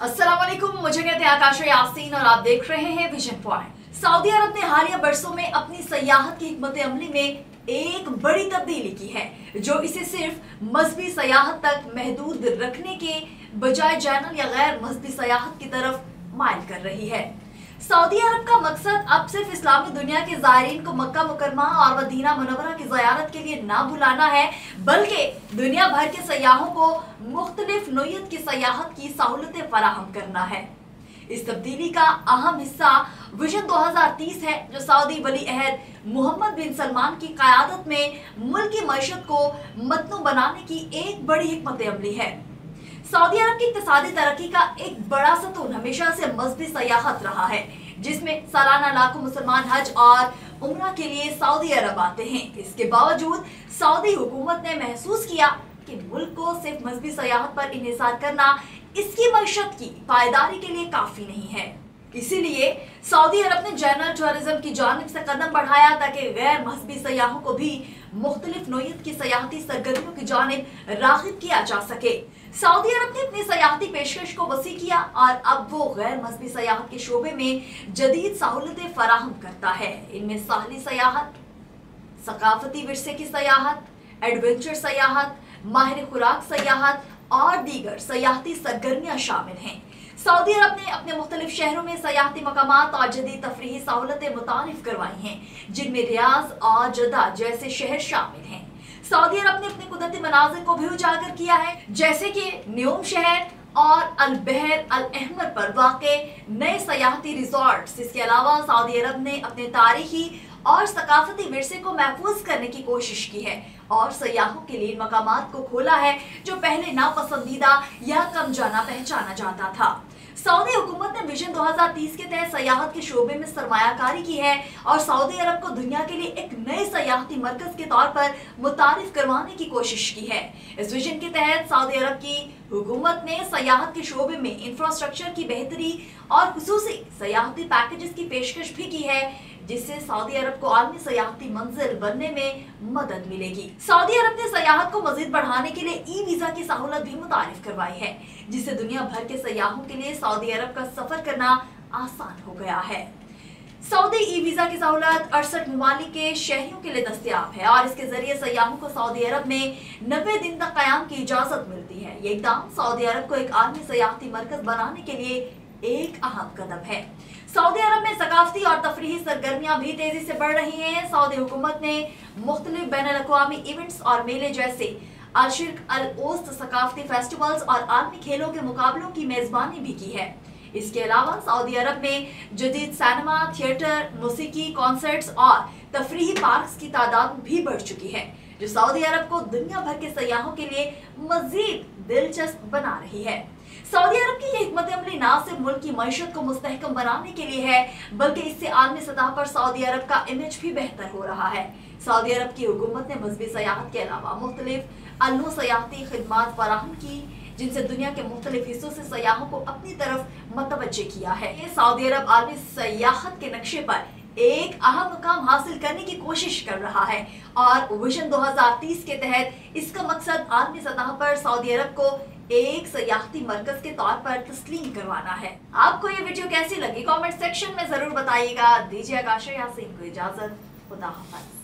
अस्सलाम वालेकुम, मुझे कहते हैं आकाश यासीन और आप देख रहे हैं विजन पॉइंट। सऊदी अरब ने हालिया बरसों में अपनी सयाहत की हिकमत अमली में एक बड़ी तब्दीली की है, जो इसे सिर्फ मजहबी सयाहत तक महदूद रखने के बजाय जनरल या गैर मजहबी सयाहत की तरफ माइल कर रही है। सऊदी अरब का मकसद अब सिर्फ इस्लामी दुनिया के ज़ायरीन को मक्का मुकरमा और मदीना मुनव्वरा की ज़ियारत के लिए ना बुलाना है, बल्कि दुनिया भर के सयाहों को मुख्तलिफ नोयत की सयाहत की सहूलतें फराहम करना है। इस तब्दीली का अहम हिस्सा विजन 2030 है, जो सऊदी वली अहद मोहम्मद बिन सलमान की क़यादत में मुल्क की मईशत को मतनू बनाने की एक बड़ी हिकमत अमली है। सऊदी अरब की इक़्तिसादी तरक्की का एक बड़ा सतून हमेशा से मजहबी सयाहत रहा है, जिसमें सालाना लाखों मुसलमान हज और उम्रा के लिए सऊदी अरब आते हैं। इसके बावजूद सऊदी हुकूमत ने महसूस किया कि मुल्क को सिर्फ मजहबी सयाहत पर इन्हिसार करना इसकी मईशत की पायदारी के लिए काफी नहीं है। इसीलिए सऊदी अरब ने जनरल टूरिज्म की जानिब से कदम बढ़ाया, ताकि गैर मजहबी सयाहों को भी मुख्तलिफ नोयत की सयाहती सरगर्मियों की जानिब राग़िब किया जा सके। सऊदी अरब ने अपनी सयाहती पेशकश को वसी किया और अब वो गैर मजहबी सयाहत के शोबे में जदीद सहूलतें फराहम करता है। इनमें साहली सयाहत, सकाफती विरसे की सयाहत, एडवेंचर सयाहत, माहिर खुराक सयाहत और दीगर सयाहती सरगर्मियां शामिल हैं। सऊदी अरब ने अपने मुख्तलिफ शहरों में सयाहती मकामात और जदीद तफरीही सहूलतें मुतारिफ करवाई हैं, जिनमें रियाज और जदा जैसे शहर शामिल हैं। सऊदी अरब ने अपने कुदरती मनाजिर को भी उजागर किया है, जैसे कि न्यूम शहर और अल बहर अल अहमर पर वाक़े नए सयाहती रिजॉर्ट्स। इसके अलावा सऊदी अरब ने अपने तारीखी और सकाफती विरसे को महफूज करने की कोशिश की है और सयाहों के लिए मकामात को खोला है जो पहले नापसंदीदा या कम जाना पहचाना जाता था। सऊदी हुकूमत ने विजन 2030 के तहत सयाहत के शोबे में सरमायाकारी की है और सऊदी अरब को दुनिया के लिए एक नए सयाहती मरकज के तौर पर मुतारिफ करवाने की कोशिश की है। इस विजन के तहत सऊदी अरब की हुकूमत ने सयाहत के शोबे में इंफ्रास्ट्रक्चर की बेहतरी और खुसूसी सयाहती पैकेजेस की पेशकश भी की है, जिससे सऊदी अरब को आलमी सयाहती मंजिल बनने में मदद मिलेगी। सऊदी अरब ने सयाहत को मजीद बढ़ाने के लिए ई वीजा की सहूलत भी मुतारिफ करवाई है, जिससे दुनिया भर के सयाहों के लिए सऊदी अरब का सफर करना आसान हो गया है। सऊदी ई वीजा की सहूलत 68 ममालिक के शहरियों के लिए दस्तयाब है और इसके जरिए सयाहों को सऊदी अरब में 90 दिन तक कयाम की इजाजत मिलती है। ये इक़दाम सऊदी अरब को एक आलमी सयाहती मरकज बनाने के लिए एक अहम कदम है। सऊदी अरब में सकाफती और तफरीही सरगर्मियां भी तेजी से बढ़ रही हैं। सऊदी हुकूमत ने मुख्तलिफ बैनुल-अक़वामी इवेंट्स और मेले जैसे अल-शिर्क अल-ओस्त सकाफती फेस्टिवल्स और आलमी खेलों के मुकाबलों की मेजबानी भी की है। इसके अलावा सऊदी अरब में जदीद सिनेमा, थिएटर, मौसीकी, कॉन्सर्ट्स और तफरीही पार्क्स की तादाद भी बढ़ चुकी है, जो सऊदी अरब को दुनिया भर के सयाहों के लिए मजीद दिलचस्प बना रही है। सऊदी अरब की यह हिकमत अमली न सिर्फ मुल्क की मईशत को मुस्तहकम बनाने के लिए है, बल्कि इससे आलमी सतह पर सऊदी अरब का इमेज भी बेहतर हो रहा है। सऊदी अरब की हुकूमत ने मजहबी सयाहत के अलावा मुख्तलिफ अल्लू सयाहती खिदमात फराहम की, जिनसे दुनिया के मुख्तलिफ हिस्सों से सयाहों को अपनी तरफ मतवज्जे किया है। ये सऊदी अरब आलमी सयाहत के नक्शे पर एक अहम मुकाम हासिल करने की कोशिश कर रहा है और विजन 2030 के तहत इसका मकसद आलमी सतह पर सऊदी अरब को एक सयाहती मरकज के तौर पर तस्लीम करवाना है। आपको ये वीडियो कैसी लगी कमेंट सेक्शन में जरूर बताइएगा। दीजिए आकाश यासीन को इजाजत। खुदा हाफिज़।